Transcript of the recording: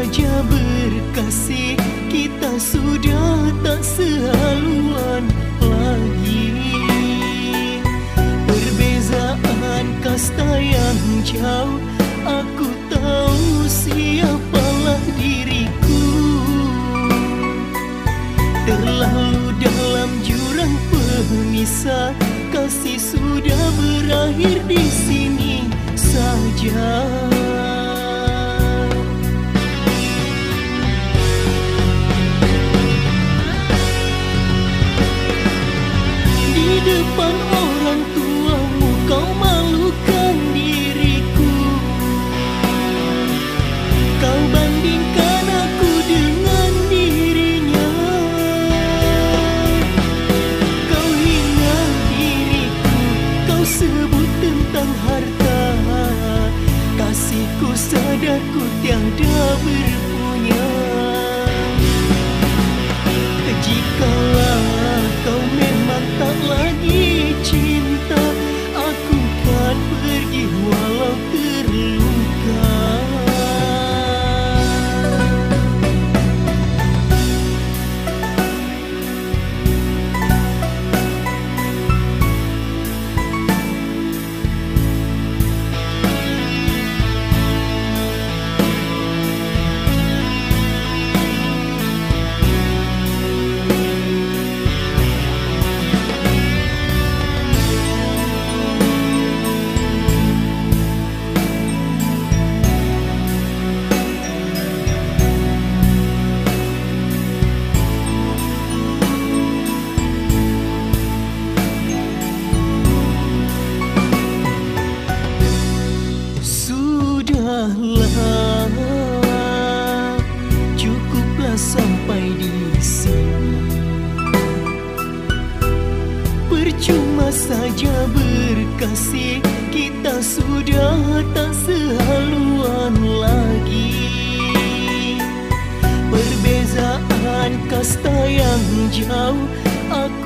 saja berkasih, kita sudah tak sehaluan lagi. Perbezaan kasta yang jauh, aku tahu siapalah diriku. Terlalu dalam jurang pemisah, kasih sudah berakhir di sini saja. Di depan orang tuamu kau malukan diriku. Kau bandingkan aku dengan dirinya. Kau hina diriku, kau sebut tentang harta. Kasihku sadar ku tiada berpunya. Jikalau kau memang tak lagi cinta, aku kan pergi walau terluka. Cukuplah sampai di sini. Percuma saja berkasih, kita sudah tak sehaluan lagi. Perbezaan kasta yang jauh, aku